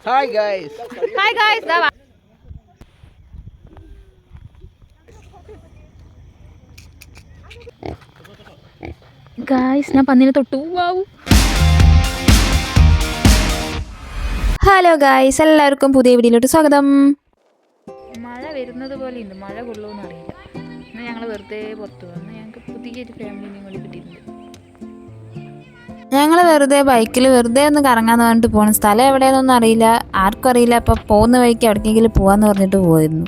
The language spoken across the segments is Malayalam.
Hi guys. Hi guys. ദാ ഗൈസ് ഞാൻ പന്നിനെ തൊട്ടു. വാവ്. ഹലോ ഗൈസ്, എല്ലാവർക്കും പുതിയ വീഡിയോയിലോട്ട് സ്വാഗതം. മഴ വരുന്നത് പോലെ ഉണ്ട്. മഴ കൊള്ളുമെന്ന് അറിയില്ല. എന്നാൽ ഞങ്ങൾ വെറുതെ പുറത്തു വന്ന് ഞങ്ങൾക്ക് പുതിയൊരു ഫാമിലിനെയും കൂടി കിട്ടിയിട്ടുണ്ട്. ഞങ്ങൾ ബൈക്കിൽ വെറുതെ ഒന്ന് കറങ്ങാന്ന് പറഞ്ഞിട്ട് പോകണം. സ്ഥലം എവിടെയെന്നൊന്നും അറിയില്ല, ആർക്കും അറിയില്ല. അപ്പം പോകുന്ന വഴിക്ക് എവിടേക്കെങ്കിലും പോകാമെന്ന് പറഞ്ഞിട്ട് പോയിരുന്നു.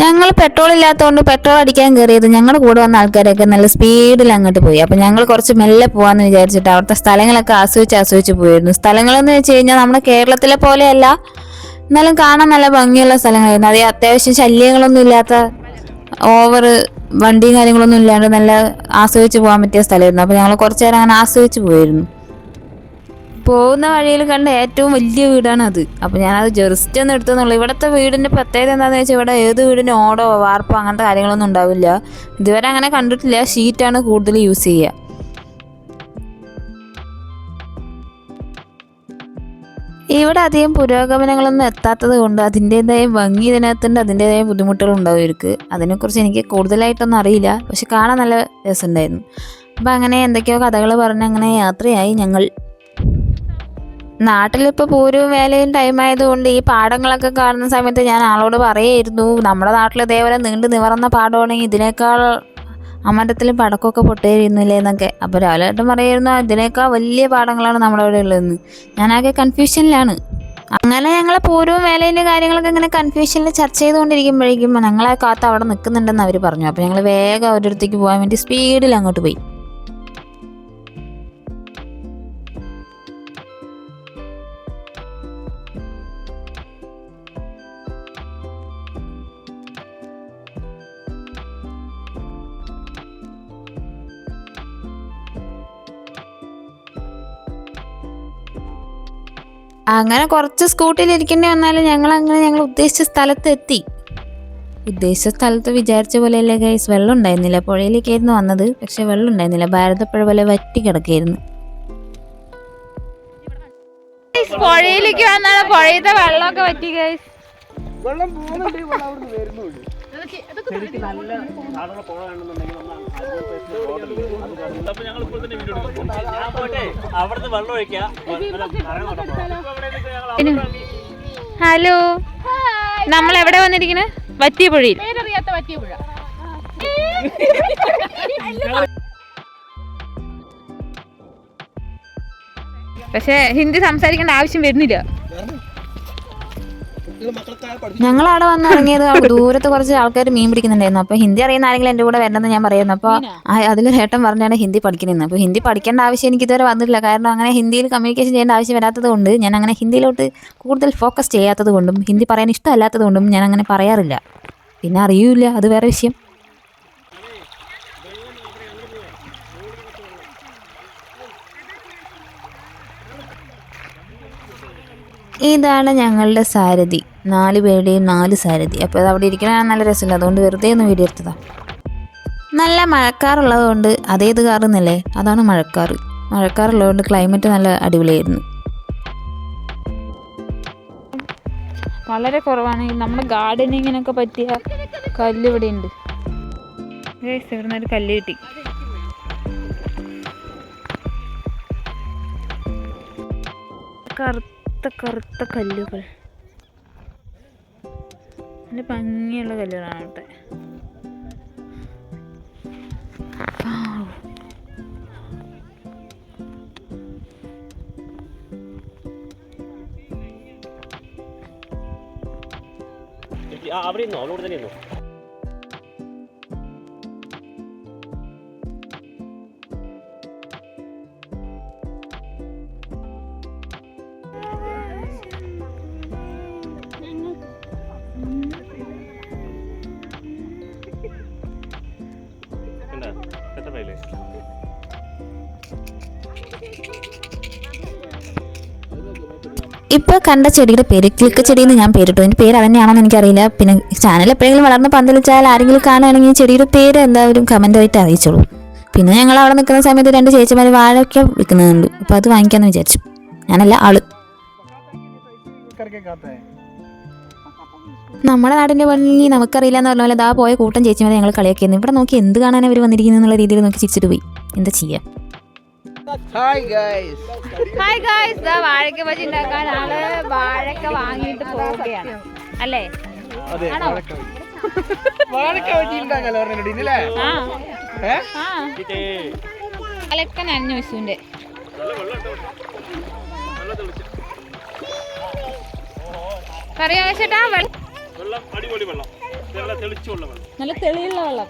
ഞങ്ങൾ പെട്രോൾ ഇല്ലാത്തതുകൊണ്ട് പെട്രോൾ അടിക്കാൻ കയറിയത്. ഞങ്ങളുടെ കൂടെ വന്ന ആൾക്കാരൊക്കെ നല്ല സ്പീഡിൽ അങ്ങോട്ട് പോയി. അപ്പം ഞങ്ങൾ കുറച്ച് മെല്ലെ പോകാമെന്ന് വിചാരിച്ചിട്ട് അവിടുത്തെ സ്ഥലങ്ങളൊക്കെ ആസ്വദിച്ച് പോയിരുന്നു. സ്ഥലങ്ങളെന്ന് വെച്ച് കഴിഞ്ഞാൽ നമ്മുടെ കേരളത്തിലെ പോലെയല്ല, എന്നാലും കാണാൻ നല്ല ഭംഗിയുള്ള സ്ഥലങ്ങളായിരുന്നു. അതേ അത്യാവശ്യം ശല്യങ്ങളൊന്നും ഇല്ലാത്ത, ഓവർ വണ്ടിയും കാര്യങ്ങളൊന്നും ഇല്ലാണ്ട് നല്ല ആസ്വദിച്ച് പോകാൻ പറ്റിയ സ്ഥലമായിരുന്നു. അപ്പോൾ ഞങ്ങൾ കുറച്ച് നേരം അങ്ങനെ ആസ്വദിച്ച് പോയിരുന്നു. പോകുന്ന വഴിയിൽ കണ്ട ഏറ്റവും വലിയ വീടാണ് അത്. അപ്പോൾ ഞാനത് ജസ്റ്റ് ഒന്ന് എടുത്തെന്നുള്ളൂ. ഇവിടുത്തെ വീടിൻ്റെ പ്രത്യേകത എന്താണെന്ന് വെച്ചാൽ ഇവിടെ ഏത് വീടിന് ഓടോ വാർപ്പോ അങ്ങനത്തെ കാര്യങ്ങളൊന്നും ഉണ്ടാവില്ല. ഇതുവരെ അങ്ങനെ കണ്ടിട്ടില്ല. ഷീറ്റാണ് കൂടുതൽ യൂസ് ചെയ്യുക. ഇവിടെ അധികം പുരോഗമനങ്ങളൊന്നും എത്താത്തത് കൊണ്ട് അതിൻ്റേതായ ഭംഗി ഇതിനകത്തുണ്ട്, അതിൻ്റേതായ ബുദ്ധിമുട്ടുകൾ ഉണ്ടാവും ഇവർക്ക്. അതിനെക്കുറിച്ച് എനിക്ക് കൂടുതലായിട്ടൊന്നും അറിയില്ല, പക്ഷെ കാണാൻ നല്ല രസമുണ്ടായിരുന്നു. അപ്പം അങ്ങനെ എന്തൊക്കെയോ കഥകൾ പറഞ്ഞ് അങ്ങനെ യാത്രയായി ഞങ്ങൾ. നാട്ടിലിപ്പോൾ പൂരവും വേലയും ടൈം ആയതുകൊണ്ട് ഈ പാടങ്ങളൊക്കെ കാണുന്ന സമയത്ത് ഞാൻ ആളോട് പറയായിരുന്നു, നമ്മുടെ നാട്ടിൽ ഇതേപോലെ നീണ്ടു നിവർന്ന പാടമാണെങ്കിൽ ഇതിനേക്കാൾ അമരത്തിൽ പടക്കമൊക്കെ പൊട്ടുകയായിരുന്നില്ലേ എന്നൊക്കെ. അപ്പോൾ രാവിലെയായിട്ടും പറയായിരുന്നു ഇതിനേക്കാൾ വലിയ പാടങ്ങളാണ് നമ്മുടെ ഇവിടെ ഉള്ളതെന്ന്. ഞാനാകെ കൺഫ്യൂഷനിലാണ്. അങ്ങനെ ഞങ്ങൾ പൂരവും വേലയിൻ്റെ കാര്യങ്ങളൊക്കെ ഇങ്ങനെ കൺഫ്യൂഷനിൽ ചർച്ച ചെയ്തുകൊണ്ടിരിക്കുമ്പോഴേക്കും ഞങ്ങളെ കാത്ത് അവിടെ നിൽക്കുന്നുണ്ടെന്ന് അവർ പറഞ്ഞു. അപ്പോൾ ഞങ്ങൾ വേഗം അവരുടെ അടുത്തേക്ക് പോകാൻ വേണ്ടി സ്പീഡിൽ അങ്ങോട്ട് പോയി. അങ്ങനെ കുറച്ച് സ്കൂട്ടിയിൽ ഇരിക്കേണ്ടി വന്നാലും ഞങ്ങൾ ഉദ്ദേശിച്ച സ്ഥലത്ത് എത്തി. ഉദ്ദേശിച്ച സ്ഥലത്ത് വിചാരിച്ച പോലെയല്ലേ ഗൈസ്, വെള്ളം ഉണ്ടായിരുന്നില്ല. പുഴയിലേക്കായിരുന്നു വന്നത്, പക്ഷെ വെള്ളം ഉണ്ടായിരുന്നില്ല. ഭാരതപ്പുഴ പോലെ വറ്റി കിടക്കുകയായിരുന്നു. പുഴയിലേക്ക് വന്നാണ് പുഴയത്തെ വെള്ളമൊക്കെ പറ്റി ഗൈസ്. വെള്ളം പോകുന്നുണ്ട്, വെള്ളം അവിടുന്ന് വരുന്നുണ്ട്. ഹലോ, നമ്മൾ എവിടെ വന്നിരിക്കുന്നത്? വറ്റിയ പുഴയിൽ. പക്ഷെ ഹിന്ദി സംസാരിക്കേണ്ട ആവശ്യം വരുന്നില്ല. ഞങ്ങളവിടെ വന്ന് ഇറങ്ങിയത് അവിടെ ദൂരത്ത് കുറച്ച് ആൾക്കാർ മീൻ പിടിക്കുന്നുണ്ടായിരുന്നു. അപ്പോൾ ഹിന്ദി അറിയുന്ന ആരെങ്കിലും എൻ്റെ കൂടെ വരണമെന്ന് ഞാൻ പറയുന്നു. അപ്പോൾ അതിലൊരു ഏട്ടൻ പറഞ്ഞാണ് ഹിന്ദി പഠിക്കണമെന്ന്. അപ്പോൾ ഹിന്ദി പഠിക്കേണ്ട ആവശ്യം എനിക്ക് ഇതുവരെ വന്നിട്ടില്ല. കാരണം അങ്ങനെ ഹിന്ദിയിൽ കമ്മ്യൂണിക്കേഷൻ ചെയ്യേണ്ട ആവശ്യം വരാത്തത് കൊണ്ട് ഞാൻ അങ്ങനെ ഹിന്ദിയിലോട്ട് കൂടുതൽ ഫോക്കസ് ചെയ്യാത്തത് കൊണ്ടും ഹിന്ദി പറയാൻ ഇഷ്ടമല്ലാത്തത് കൊണ്ടും ഞാൻ അങ്ങനെ പറയാറില്ല. പിന്നെ അറിയൂല, അത് വേറെ വിഷയം. ഇതാണ് ഞങ്ങളുടെ സാരഥി. 4 പേരുടെയും 4 സാരഥി. അപ്പോൾ അത് അവിടെ ഇരിക്കണ നല്ല രസമില്ല, അതുകൊണ്ട് വെറുതെ ഒന്ന് വീഡിയോ എടുത്തതാണ്. നല്ല മഴക്കാറുള്ളത് കൊണ്ട്, അതേത് കാറെന്നല്ലേ, അതാണ് മഴക്കാറ്. മഴക്കാറുള്ളതുകൊണ്ട് ക്ലൈമറ്റ് നല്ല അടിപൊളിയായിരുന്നു. വളരെ കുറവാണ്. നമ്മുടെ ഗാർഡനിങ്ങിനൊക്കെ പറ്റിയ കല്ല് ഇവിടെ ഉണ്ട്. ഇവിടെ ഒരു കല്ല് കിട്ടി. കറുത്ത കല്ലുകൾ, നല്ല ഭംഗിയുള്ള കല്ലുകളാണ് അവിടെ. അവിടെ ഇരുന്നോ? അവിടെ തന്നെ ഇരുന്നോ? സെറ്റപ്പായില്ലേ? ഇപ്പോൾ കണ്ട ചെടിയുടെ പേര് ക്ലിക്ക് ചെടി എന്ന് ഞാൻ പേരിട്ടു. എൻ്റെ പേര് അതന്നെയാണോന്ന് എനിക്കറിയില്ല. പിന്നെ ചാനൽ എപ്പോഴെങ്കിലും വളർന്ന് പന്തലിച്ചാൽ ആരെങ്കിലും കാണുകയാണെങ്കിൽ ഈ ചെടിയുടെ പേര് എന്തായാലും കമൻറ്റായിട്ട് അറിയിച്ചോളൂ. പിന്നെ ഞങ്ങൾ അവിടെ നിൽക്കുന്ന സമയത്ത് 2 ചേച്ചിമാർ വാഴയ്ക്ക വിൽക്കുന്നുണ്ട്. അപ്പോൾ അത് വാങ്ങിക്കാമെന്ന് വിചാരിച്ചു. ഞാനല്ല ആള്. നമ്മുടെ നാടിൻ്റെ ഭംഗി നമുക്കറിയില്ല എന്ന് പറഞ്ഞ പോലെ ഇതാ പോയ കൂട്ടം ചേച്ചിമാരെ ഞങ്ങൾ കളിയാക്കിയിരുന്നു. ഇവിടെ നോക്കി എന്ത് കാണാൻ അവർ വന്നിരിക്കുന്നു എന്നുള്ള രീതിയിൽ നോക്കി ചിരിച്ചിട്ട് പോയി. എന്താ ചെയ്യാം. Hi guys. ഹായ് ഗായ്സ്, ദാ വാഴയ്ക്ക ബജി ഉണ്ടാക്കാൻ ആള് വാഴയ്ക്ക വാങ്ങിയിട്ട് പോവുകയാണ് അല്ലേ? അതെ, ആണോ? വാഴക്ക വെട്ടി ഉണ്ടാക്കാലോ പറഞ്ഞിട്ട് ഇന്നലെ. ആ ഏ? ആ അലക്ക നനഞ്ഞു വിഷുവിന്റെ. പറയാ ചേട്ടാ വെള്ളം അടിപൊളി വെള്ളം, നല്ല തെളിച്ചുള്ള വെള്ളം. നല്ല തെളിയുള്ള വെള്ളം.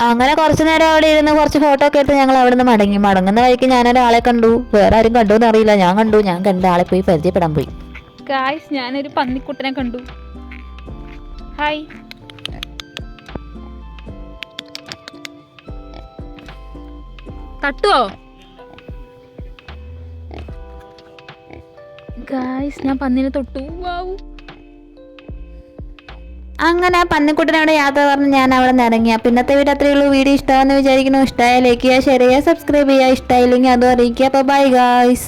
അങ്ങനെ കുറച്ച് നേരം അവിടെ ഇരുന്ന് കുറച്ച് ഫോട്ടോ ഒക്കെ എടുത്ത് ഞങ്ങൾ അവിടെ നിന്ന് മടങ്ങുന്ന വഴിക്ക് ഞാനൊരാളെ കണ്ടു. വേറെ ആരും കണ്ടു എന്നറിയില്ല. ഞാൻ കണ്ട ആളെ പോയി പരിചയപ്പെടാൻ പോയി. ഗായ്സ്, ഞാനൊരു പന്നിക്കുട്ടനെ കണ്ടു. ഹായ്. തട്ടുവോ? ഗായ്സ്, ഞാൻ പന്നിനെ തൊട്ടു. വാവു. അങ്ങനെ പന്നിക്കുട്ടനോട് യാത്ര പറഞ്ഞ് ഞാൻ അവിടെ നിന്ന് ഇറങ്ങിയ. പിന്നത്തെ വീഡിയോ അത്രയേ ഉള്ളൂ. വീഡിയോ ഇഷ്ടമാണെന്ന് വിചാരിക്കുന്നു. ഇഷ്ടമായ ലൈക്ക് ചെയ്യുക, ഷെയർ ചെയ്യുക, സബ്സ്ക്രൈബ് ചെയ്യുക. ഇഷ്ടമായില്ലെങ്കിൽ അതും അറിയിക്കുക. അപ്പോൾ ബൈ ഗായ്സ്.